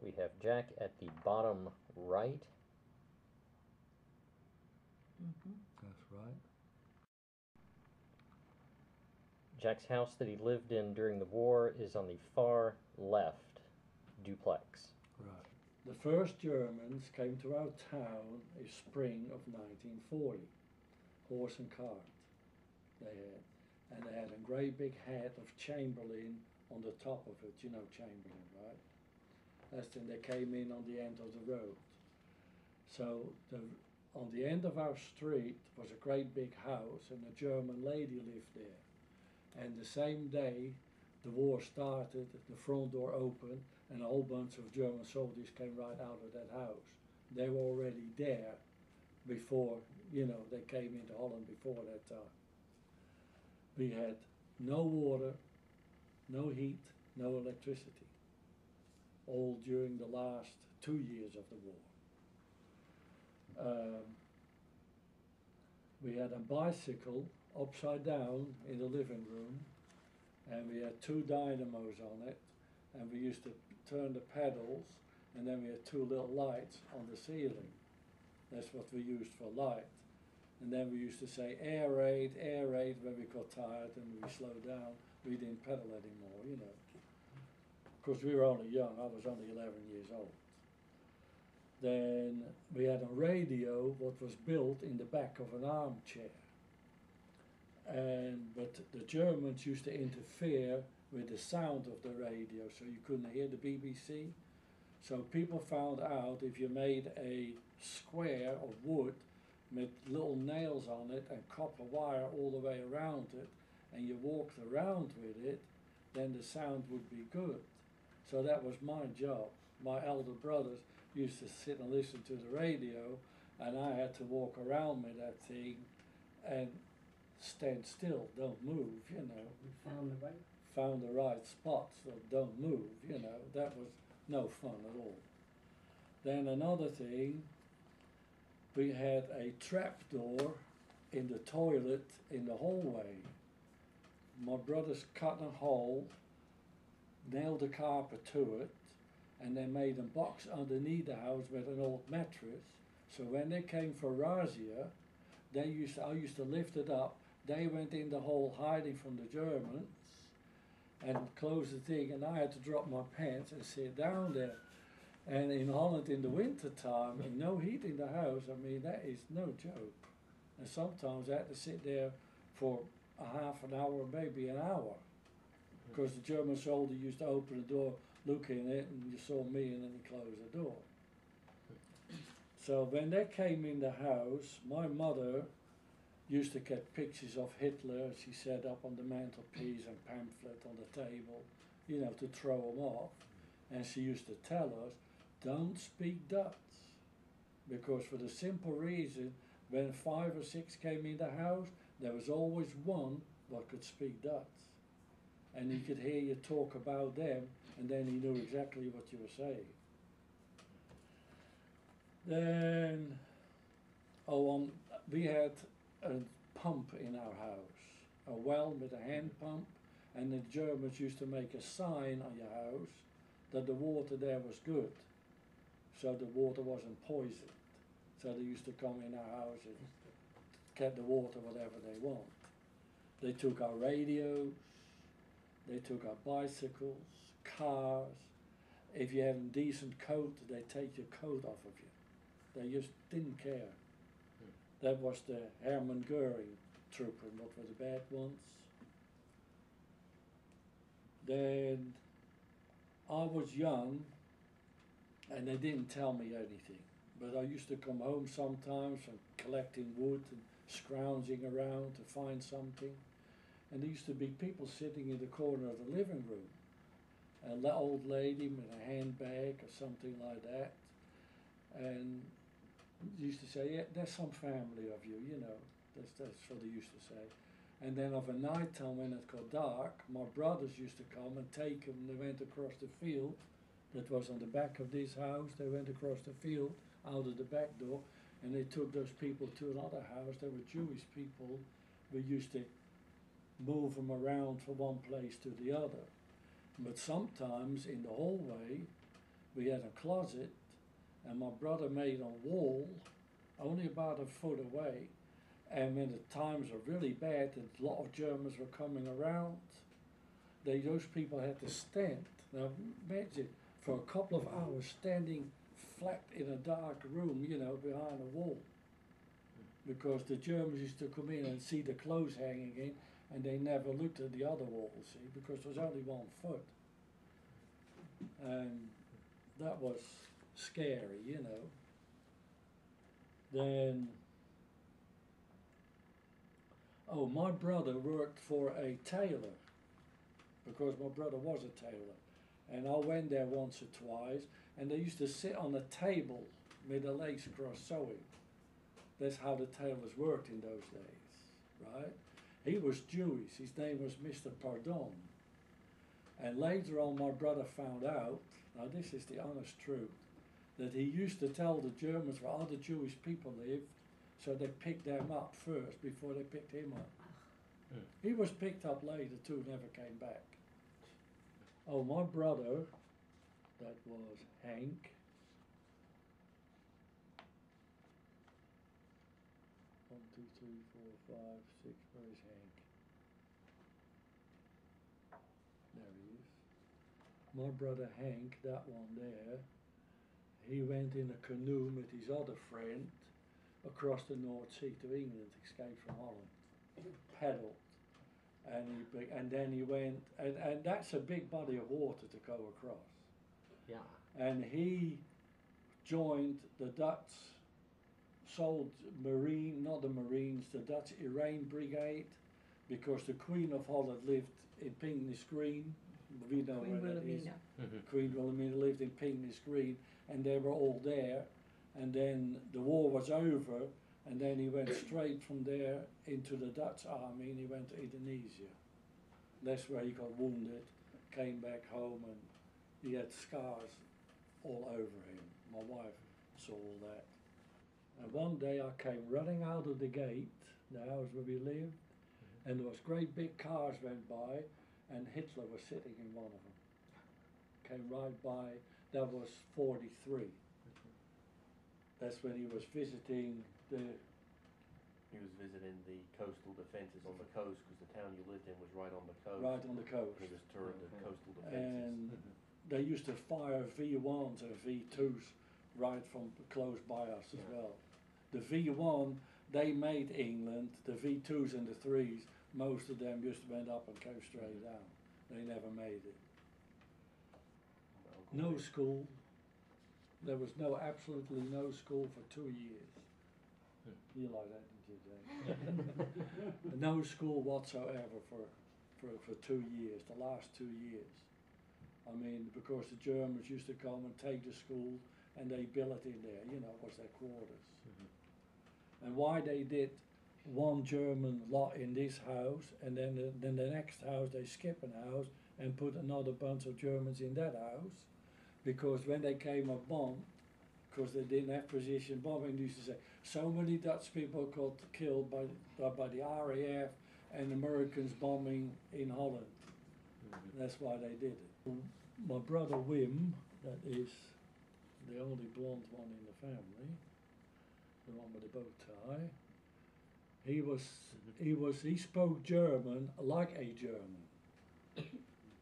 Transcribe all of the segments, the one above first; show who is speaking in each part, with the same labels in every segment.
Speaker 1: We have Jack at the bottom right.
Speaker 2: That's right.
Speaker 1: Jack's house that he lived in during the war is on the far left, duplex.
Speaker 2: Right. The first Germans came to our town in spring of 1940. Horse and cart they had. And they had a great big hat of Chamberlain on the top of it. You know Chamberlain, right? That's when they came in on the end of the road. So on the end of our street was a great big house, and a German lady lived there. And the same day the war started, the front door opened, and a whole bunch of German soldiers came right out of that house. They were already there before, they came into Holland before that time. We had no water, no heat, no electricity, all during the last 2 years of the war. We had a bicycle upside down in the living room, and we had 2 dynamos on it, and we used to turn the pedals, and then we had 2 little lights on the ceiling. That's what we used for light. And then we used to say air raid when we got tired and we slowed down. We didn't pedal anymore, Of course, we were only young. I was only 11 years old. Then we had a radio what was built in the back of an armchair. But the Germans used to interfere with the sound of the radio, so you couldn't hear the BBC. So people found out if you made a square of wood with little nails on it and copper wire all the way around it, and you walked around with it, then the sound would be good. So that was my job. My elder brothers used to sit and listen to the radio, and I had to walk around with that thing and stand still, don't move,
Speaker 3: You
Speaker 2: Found the right spot, so don't move, That was no fun at all. Then another thing, we had a trap door in the toilet in the hallway. My brothers cut a hole, nailed a carpet to it, and they made a box underneath the house with an old mattress. So when they came for razzia, I used to lift it up. They went in the hole hiding from the Germans and closed the thing, and I had to drop my pants and sit down there. And in Holland in the winter time, and no heat in the house, that is no joke. And sometimes I had to sit there for a half an hour, maybe an hour, because the German soldier used to open the door, look in it, and you saw me, and then he closed the door. So when they came in the house, my mother used to get pictures of Hitler. She set up on the mantelpiece and pamphlet on the table, to throw them off. And she used to tell us, don't speak Dutch. Because for the simple reason, when 5 or 6 came in the house, there was always one that could speak Dutch. And he could hear you talk about them, and then he knew exactly what you were saying. Then, we had a pump in our house, a well with a hand pump, and the Germans used to make a sign on your house that the water there was good, so the water wasn't poisoned. So they used to come in our house and get the water whatever they want. They took our radios, they took our bicycles, cars. If you had a decent coat, they take your coat off of you. They just didn't care. That was the Hermann Göring trooper, what were the bad ones. Then I was young, and they didn't tell me anything. But I used to come home sometimes from collecting wood and scrounging around to find something. And there used to be people sitting in the corner of the living room. An old lady with a handbag or something like that. And used to say, yeah, there's some family of you, That's what they used to say. And then of a night time when it got dark, my brothers used to come and take them. They went across the field that was on the back of this house. They went across the field out of the back door, and they took those people to another house. They were Jewish people. We used to move them around from one place to the other. But sometimes in the hallway, we had a closet, and my brother made a wall only about a foot away. And when the times were really bad and a lot of Germans were coming around, those people had to stand. Now imagine, for a couple of hours standing flat in a dark room, you know, behind a wall. Because the Germans used to come in and see the clothes hanging in, and they never looked at the other wall, see, because there was only 1 foot. And that was scary, you know. Then, oh, my brother worked for a tailor, because my brother was a tailor. And I went there once or twice, and they used to sit on a table with their legs crossed sewing. That's how the tailors worked in those days, right? He was Jewish. His name was Mr. Pardon. And later on, my brother found out, now this is the honest truth, that he used to tell the Germans where other Jewish people lived, so they picked them up first before they picked him up. He was picked up later too, never came back. Oh, my brother, that was Hank. 1, 2, 3, 4, 5, 6. Where is Hank? There he is. My brother Hank, that one there, he went in a canoe with his other friend across the North Sea to England, escaped from Holland, paddled. And then he went, and that's a big body of water to go across.
Speaker 1: Yeah.
Speaker 2: And he joined the Dutch not the Marines, the Dutch Iran Brigade, because the Queen of Holland lived in Pinckney's Green. We know
Speaker 3: Queen
Speaker 2: where that is.
Speaker 3: Wilhelmina.
Speaker 2: Queen Wilhelmina lived in Pinckney's Green, and they were all there. And then the war was over, and then he went straight from there into the Dutch army, and he went to Indonesia. That's where he got wounded, came back home, and he had scars all over him. My wife saw all that. And one day I came running out of the gate, the house where we lived, and there was great big cars went by, and Hitler was sitting in one of them. Came right by, that was 43. That's when he was visiting the...
Speaker 4: He was visiting the coastal defences on the coast, because the town you lived in was right on the coast.
Speaker 2: Right on the coast.
Speaker 4: He was touring the coastal defences.
Speaker 2: And they used to fire V1s and V2s right from close by us as well. The V1, they made England. The V2s and the 3s, most of them just went up and came straight down. They never made it. No school. There was absolutely no school for 2 years. You like that, didn't you, Jane? No school whatsoever for 2 years, the last 2 years. I mean, because the Germans used to come and take the school and they built it in there, you know, it was their quarters. And why they did one German lot in this house, and then the next house they skip a house and put another bunch of Germans in that house, because when they came a bomb, because they didn't have precision bombing, they used to say, so many Dutch people got killed by the RAF and Americans bombing in Holland. That's why they did it. My brother Wim, that is the only blonde one in the family, the one with the bow tie, he spoke German like a German,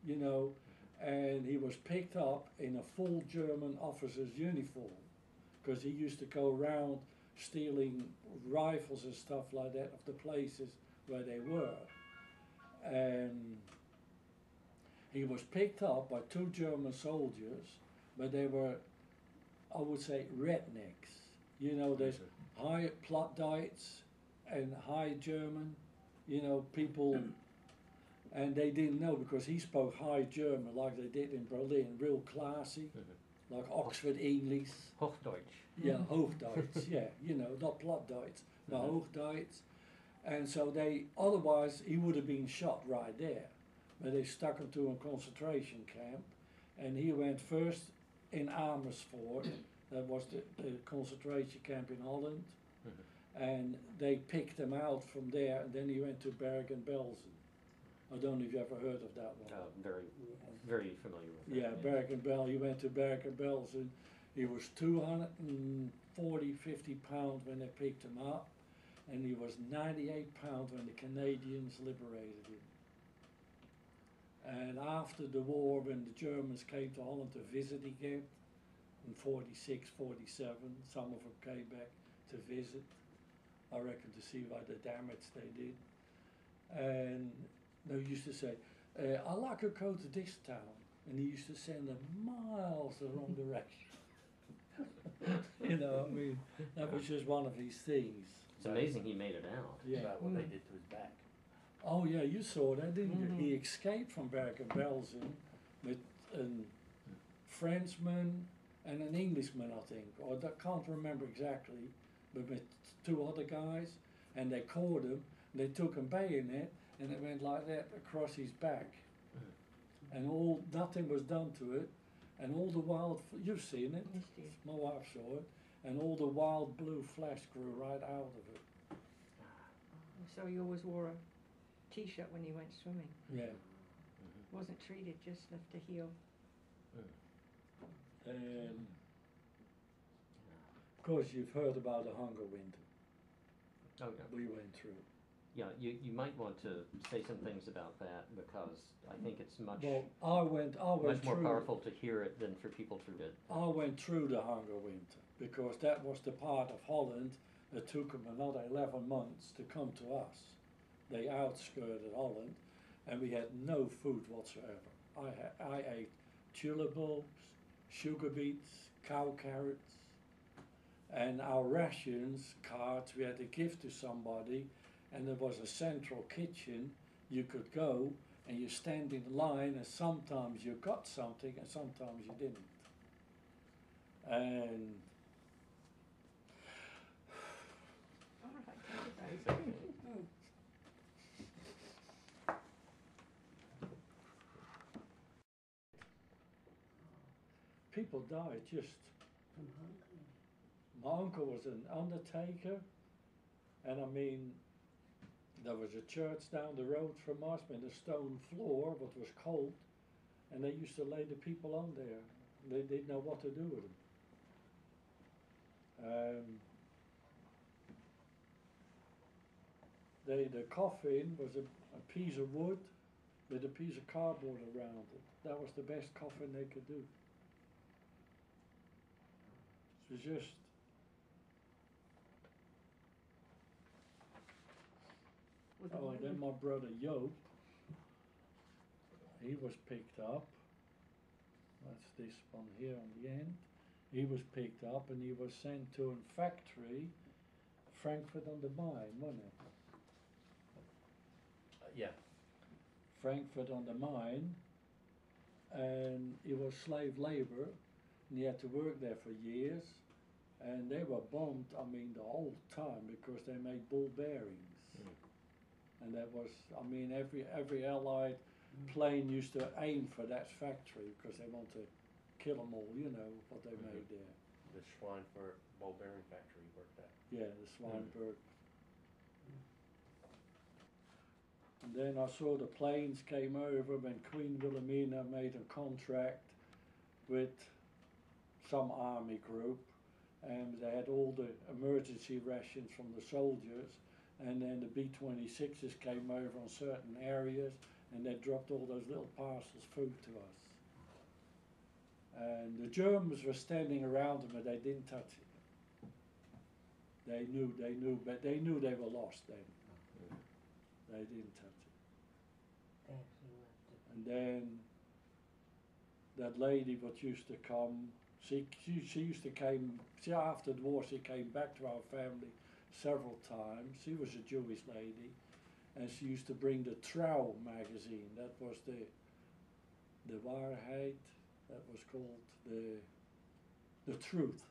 Speaker 2: you know, and he was picked up in a full German officer's uniform, because he used to go around stealing rifles and stuff like that of the places where they were. And he was picked up by 2 German soldiers, but they were, I would say, rednecks. You know, there's high Plattdeutsch and high German, you know, people, and they didn't know, because he spoke high German like they did in Berlin, real classy, like Oxford English.
Speaker 1: Hochdeutsch.
Speaker 2: Yeah, Hochdeutsch, yeah, you know, not Plattdeutsch, but Hochdeutsch. And so otherwise he would have been shot right there. But they stuck him to a concentration camp, and he went first in Amersfoort, that was the concentration camp in Holland, and they picked him out from there, and then he went to Bergen-Belsen. I don't know if you ever heard of that one.
Speaker 1: Very familiar with that.
Speaker 2: Yeah, Berk and Bell. You went to Berk and Bell's, and he was 50 pounds when they picked him up, and he was 98 pounds when the Canadians liberated him. And after the war, when the Germans came to Holland to visit again, in 46, 47, some of them came back to visit, I reckon, to see what the damage they did. And they used to say, I like to go to this town. And he used to send them miles the wrong direction. You know, I mean, that was just one of his things.
Speaker 1: It's amazing he made it out.
Speaker 2: Yeah.
Speaker 4: About what they did to his back.
Speaker 2: Oh yeah, you saw that, didn't you? He escaped from Bergen-Belsen with a Frenchman and an Englishman, I think, or I can't remember exactly, but with two other guys, and they caught him, they took a bayonet, and it went like that across his back, and nothing was done to it, and all the wild, you've seen it,
Speaker 3: Yes, dear.
Speaker 2: my wife saw it, and all the wild blue flesh grew right out of it.
Speaker 3: So he always wore a t-shirt when he went swimming.
Speaker 2: Yeah.
Speaker 3: Wasn't treated, just left to heal.
Speaker 2: And of course you've heard about the hunger winter
Speaker 1: Oh, yeah.
Speaker 2: we went through.
Speaker 1: Yeah, you might want to say some things about that, because I think it's much
Speaker 2: Well, I went
Speaker 1: much more
Speaker 2: through,
Speaker 1: powerful to hear it than for people to read.
Speaker 2: I went through the hunger winter because that was the part of Holland that took them another 11 months to come to us. They outskirted Holland, and we had no food whatsoever. I ate tulip bulbs, sugar beets, cow carrots, and our rations cards we had to give to somebody, and there was a central kitchen. You could go and you stand in line, and sometimes you got something and sometimes you didn't. And
Speaker 3: All right, take it back.
Speaker 2: people died just. My uncle was an undertaker, and I mean, there was a church down the road from us with a stone floor, but was cold, and they used to lay the people on there. They didn't know what to do with them. The coffin was a piece of wood with a piece of cardboard around it. That was the best coffin they could do. It was just. Oh, and then my brother Joop, he was picked up. That's this one here on the end. He was picked up and he was sent to a factory, Frankfurt on the Main, wasn't it?
Speaker 4: Yeah.
Speaker 2: Frankfurt on the Main, and he was slave labor, and he had to work there for years, and they were bombed, I mean, the whole time, because they made ball bearings. And that was, I mean, every Allied plane used to aim for that factory because they want to kill them all, you know, what they made there.
Speaker 4: The Schweinfurt ball bearing factory he worked at.
Speaker 2: Yeah, the Schweinberg. And then I saw the planes came over when Queen Wilhelmina made a contract with some army group, and they had all the emergency rations from the soldiers. And then the B-26s came over on certain areas, and they dropped all those little parcels food to us. And the Germans were standing around them, but they didn't touch it. They knew, but they knew they were lost then. They didn't touch it. And then that lady what used to come, she used to came, after the war she came back to our family several times. She was a Jewish lady, and she used to bring the Trouw magazine. That was the Waarheid. That was called the Truth.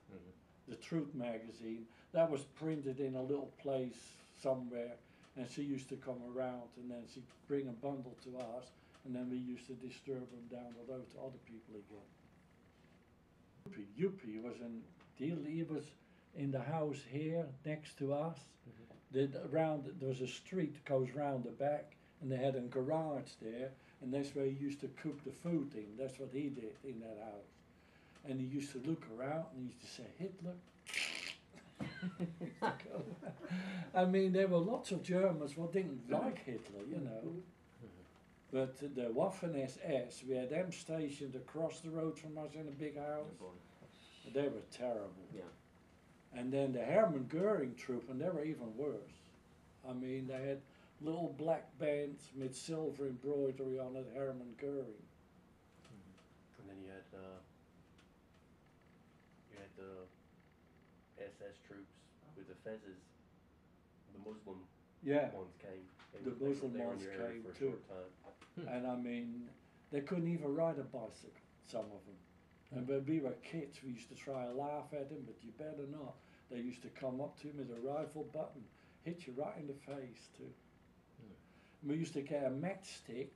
Speaker 2: The Truth magazine. That was printed in a little place somewhere, and she used to come around, and then she'd bring a bundle to us, and then we used to distribute them down the road to other people again. Yuppie was he was in the house here next to us. There was a street goes round the back, and they had a garage there, and that's where he used to cook the food in. That's what he did in that house. And he used to look around and he used to say, Hitler. I mean, there were lots of Germans who didn't like Hitler, you know. But the Waffen SS, we had them stationed across the road from us in a big house. They were terrible.
Speaker 1: Yeah.
Speaker 2: And then the Hermann Goering troop, and they were even worse. I mean, they had little black bands with silver embroidery on it, Hermann Goering.
Speaker 4: And then you had the SS troops with the fezzes. The Muslim
Speaker 2: Yeah,
Speaker 4: ones came.
Speaker 2: The Muslim
Speaker 4: they were in
Speaker 2: ones
Speaker 4: your area
Speaker 2: came
Speaker 4: for a
Speaker 2: too.
Speaker 4: short time.
Speaker 2: and I mean, they couldn't even ride a bicycle, some of them. And when we were kids, we used to try to laugh at them, but you better not. They used to come up to me with a rifle button, hit you right in the face too. We used to get a matchstick,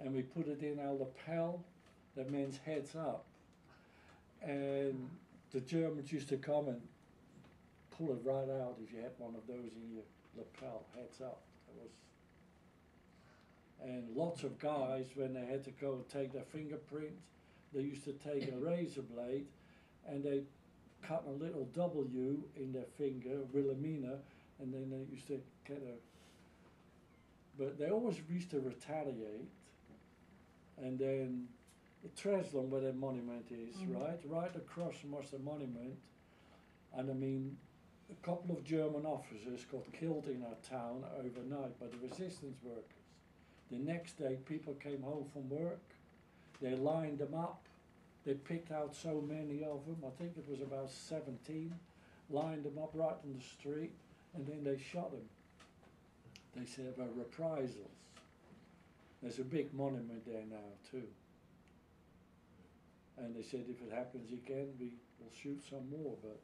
Speaker 2: and we put it in our lapel, the men's heads up. And the Germans used to come and pull it right out if you had one of those in your lapel, heads up. It was, and lots of guys, when they had to go and take their fingerprints, they used to take a razor blade and they cut a little W in their finger, Wilhelmina, and then they used to get a, but they always used to retaliate. And then Treslin, where the monument is, right across from us the monument, and I mean, a couple of German officers got killed in our town overnight by the resistance workers. The next day, people came home from work, they lined them up, they picked out so many of them, I think it was about 17, lined them up right on the street, and then they shot them. They said about reprisals. There's a big monument there now too. And they said if it happens again, we will shoot some more, but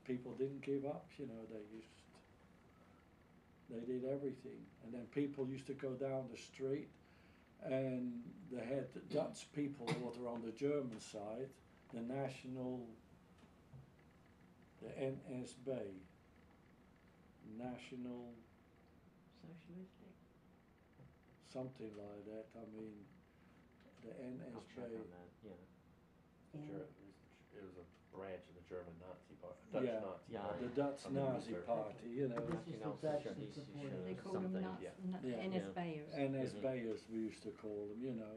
Speaker 2: people didn't give up, you know, they did everything. And then people used to go down the street and they had the Dutch people that were on the German side, the National, the NSB, National,
Speaker 3: Socialistic.
Speaker 2: something like that, I mean, the
Speaker 1: I'll check
Speaker 2: NSB.
Speaker 1: on that, yeah.
Speaker 4: It was a branch of the German Nazi party, Dutch
Speaker 2: Yeah.
Speaker 4: Nazi
Speaker 1: Yeah,
Speaker 4: party.
Speaker 2: The Dutch
Speaker 4: On the
Speaker 2: Nazi
Speaker 4: reserve.
Speaker 2: party, you know.
Speaker 3: This
Speaker 1: You
Speaker 3: is
Speaker 1: know,
Speaker 3: the Dutch
Speaker 1: show-
Speaker 3: that
Speaker 1: these
Speaker 3: supported.
Speaker 1: show
Speaker 3: They call them
Speaker 1: something,
Speaker 3: nuts,
Speaker 2: Yeah.
Speaker 3: NSBers.
Speaker 2: NSBers we used to call them, you know,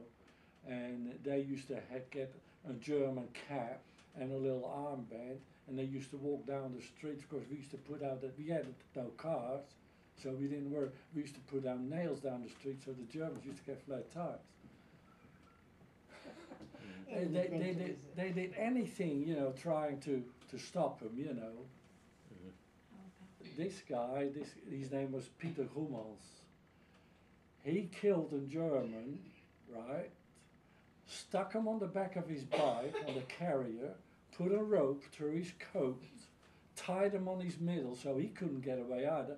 Speaker 2: and they used to get a German cap and a little armband, and they used to walk down the streets because we used to put out that we had no cars, so we didn't work. We used to put down nails down the street, so the Germans used to get flat tires. They did anything, you know, trying to stop them, you know. This guy, his name was Peter Hummels. He killed a German, right? Stuck him on the back of his bike, on the carrier, put a rope through his coat, tied him on his middle so he couldn't get away either,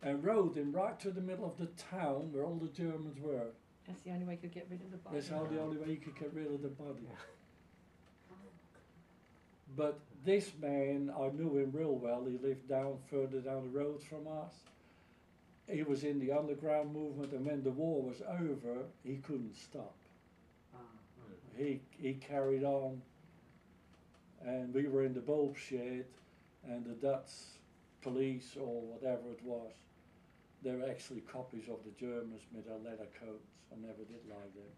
Speaker 2: and rode him right to the middle of the town where all the Germans were.
Speaker 3: That's the only way you could get rid of the body.
Speaker 2: That's how the only way you could get rid of the body. But this man, I knew him real well. He lived further down the road from us. He was in the underground movement, and when the war was over, he couldn't stop. He carried on, and we were in the bulb shed, and the Dutch police or whatever it was, they were actually copies of the Germans with their leather coats. I never did like them.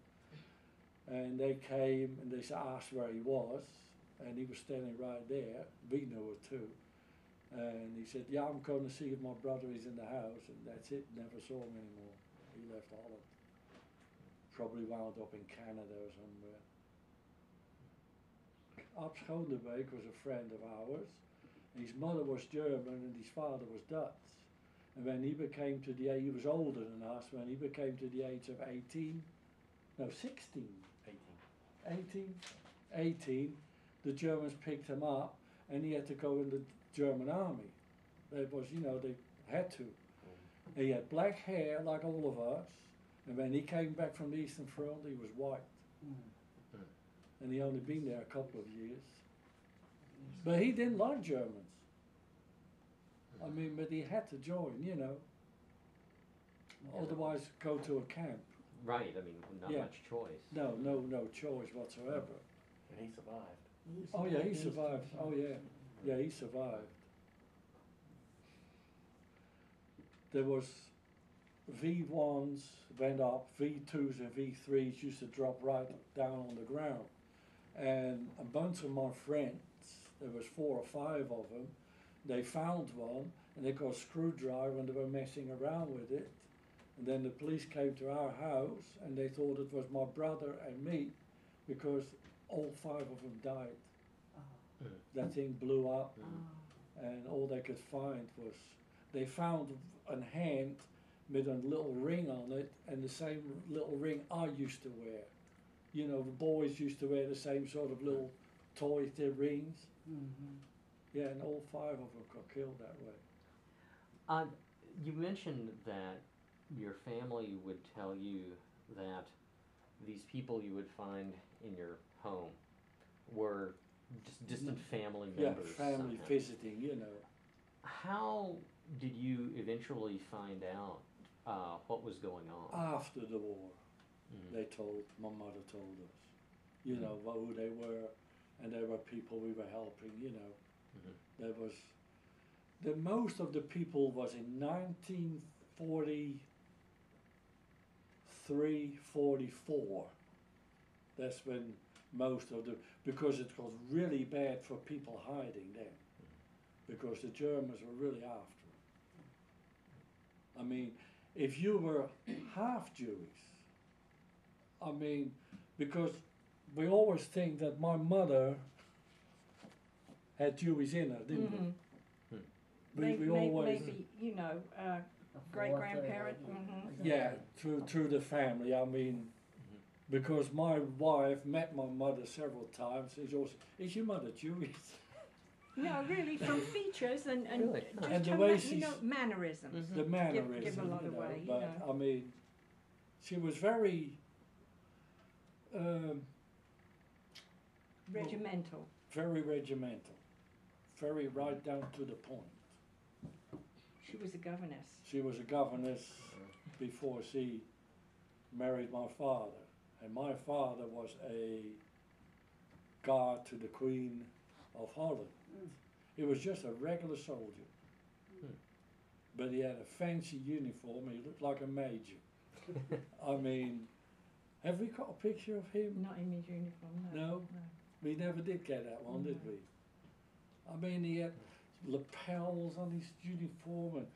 Speaker 2: And they came and they asked where he was, and he was standing right there. We knew it too. And he said, yeah, I'm going to see if my brother is in the house, and that's it. Never saw him anymore. He left Holland. Probably wound up in Canada or somewhere. Ab Schoonderbeek was a friend of ours. His mother was German and his father was Dutch. And when he became to the age, he was older than us, when he became to the age of 16, 18, the Germans picked him up and he had to go in the German army. That was, you know, they had to. He had black hair like all of us, and when he came back from the Eastern Front, he was white. And he only been there a couple of years. But he didn't like Germans. I mean, but he had to join, you know. otherwise go to a camp.
Speaker 1: Right, I mean, not
Speaker 2: Yeah.
Speaker 1: much choice.
Speaker 2: No choice whatsoever.
Speaker 4: And he survived.
Speaker 2: Oh yeah, he survived. Oh yeah, he survived. There was V1s went up, V2s and V3s used to drop right down on the ground. And a bunch of my friends, there was 4 or 5 of them, they found one and they got a screwdriver and they were messing around with it. And then the police came to our house and they thought it was my brother and me because all 5 of them died.
Speaker 3: Oh.
Speaker 2: That thing blew up
Speaker 3: Oh.
Speaker 2: and all they could find was, they found a hand with a little ring on it and the same little ring I used to wear. You know, the boys used to wear the same sort of little toy rings.
Speaker 5: Mm-hmm.
Speaker 2: Yeah, and all 5 of them got killed that way.
Speaker 1: You mentioned that your family would tell you that these people you would find in your home were just distant family members.
Speaker 2: Yeah, family
Speaker 1: somehow.
Speaker 2: visiting, you know.
Speaker 1: How did you eventually find out what was going on?
Speaker 2: After the war,
Speaker 1: Mhm.
Speaker 2: they told, my mother told us, you know, who they were, and they were people we were helping, you know.
Speaker 1: Mhm.
Speaker 2: There was, the most of the people was in 1943, 44. That's when most of the, because it was really bad for people hiding then, because the Germans were really after them. I mean, if you were half Jewish, I mean, because we always think that my mother had Jewish in her, didn't
Speaker 3: Mhm.
Speaker 2: we? We always,
Speaker 3: Maybe, you know, great-grandparent.
Speaker 2: yeah, through the family. I mean, because my wife met my mother several times. She's also, is your mother Jewish?
Speaker 3: No, really, from features and
Speaker 1: Really?
Speaker 3: just
Speaker 2: And the
Speaker 3: her
Speaker 2: way
Speaker 3: you know, mannerisms.
Speaker 1: Mhm.
Speaker 2: The mannerism,
Speaker 3: give a lot
Speaker 2: you know,
Speaker 3: away, you
Speaker 2: but
Speaker 3: know.
Speaker 2: I mean, she was very,
Speaker 3: Regimental.
Speaker 2: very regimental, very right down to the point.
Speaker 3: She was a governess.
Speaker 2: She was a governess before she married my father, and my father was a guard to the Queen of Holland. He was just a regular soldier, but he had a fancy uniform. He looked like a major. I mean, have we got a picture of him?
Speaker 3: Not in his uniform, no.
Speaker 2: No? We never did get that one, did we? I mean, he had lapels on his uniform and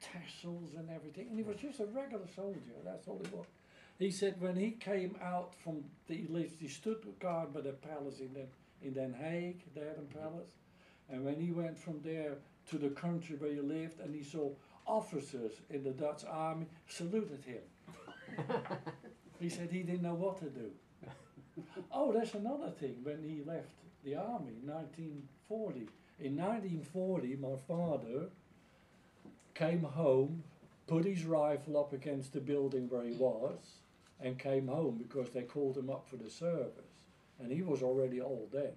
Speaker 2: tassels and everything, and he was just a regular soldier. That's all he was. He said when he came out from he stood guard by the palace in Den Haag, the Haarlem Palace, and when he went from there to the country where he lived, and he saw officers in the Dutch army, saluted him. He said he didn't know what to do. Oh, that's another thing. When he left the army in 1940. In 1940, my father came home, put his rifle up against the building where he was, and came home because they called him up for the service. And he was already old then.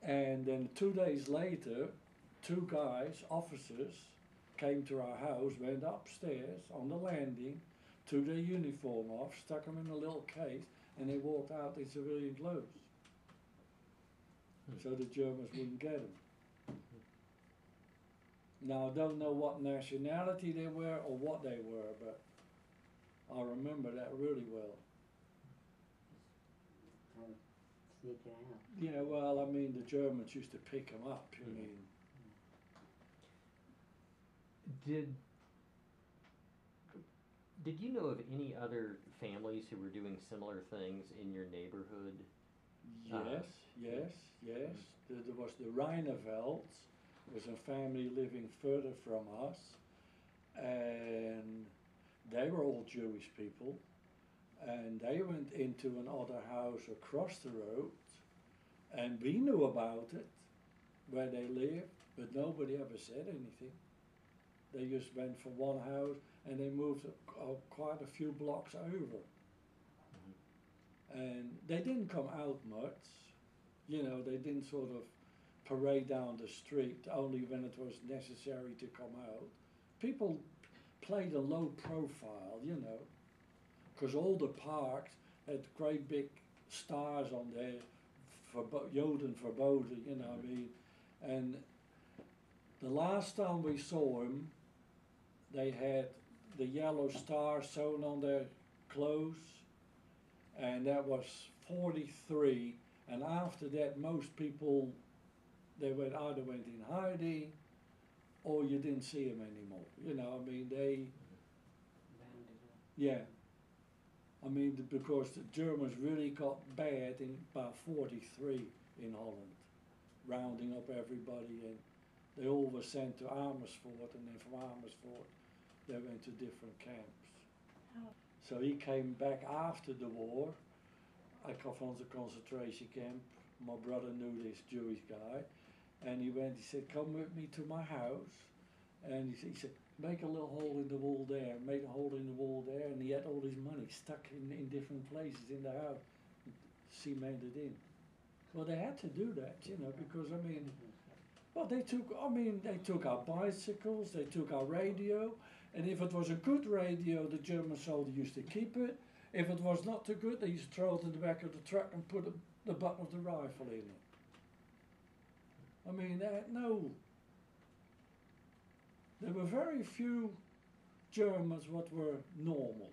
Speaker 2: And then 2 days later, 2 guys, officers, came to our house, went upstairs on the landing, took their uniform off, stuck them in a little case, and they walked out in civilian clothes. So the Germans wouldn't get them. Now I don't know what nationality they were or what they were, but I remember that really well.
Speaker 5: Sneaking out.
Speaker 2: Yeah, well, I mean, the Germans used to pick them up. I
Speaker 1: Mhm.
Speaker 2: mean,
Speaker 1: Did you know of any other families who were doing similar things in your neighborhood?
Speaker 2: yes. There was the Reinevelds, was a family living further from us, and they were all Jewish people, and they went into another house across the road, and we knew about it, where they lived, but nobody ever said anything. They just went from one house and they moved quite a few blocks over. And they didn't come out much, you know, they didn't sort of parade down the street only when it was necessary to come out. People played a low profile, you know, because all the parks had great big stars on there for Joden verboden, you know what I mean. And the last time we saw him, they had the yellow star sewn on their clothes, and that was 43. And after that, most people, they either went in hiding, or you didn't see him anymore. You know, I mean, they,
Speaker 5: Rounded up.
Speaker 2: yeah. I mean, because the Germans really got bad in about 43 in Holland, rounding up everybody, and they all were sent to Amersfoort, and then from Amersfoort they went to different camps.
Speaker 3: Oh.
Speaker 2: So he came back after the war. I come from the concentration camp. My brother knew this Jewish guy, and he said, come with me to my house, and he said, make a little hole in the wall there, make a hole in the wall there, and he had all his money stuck in different places in the house, cemented in. Well, they had to do that, you know, because I mean, well, they took our bicycles, they took our radio, and if it was a good radio, the German soldier used to keep it. If it was not too good, they used to throw it in the back of the truck and put the butt of the rifle in it. I mean, there were very few Germans what were normal.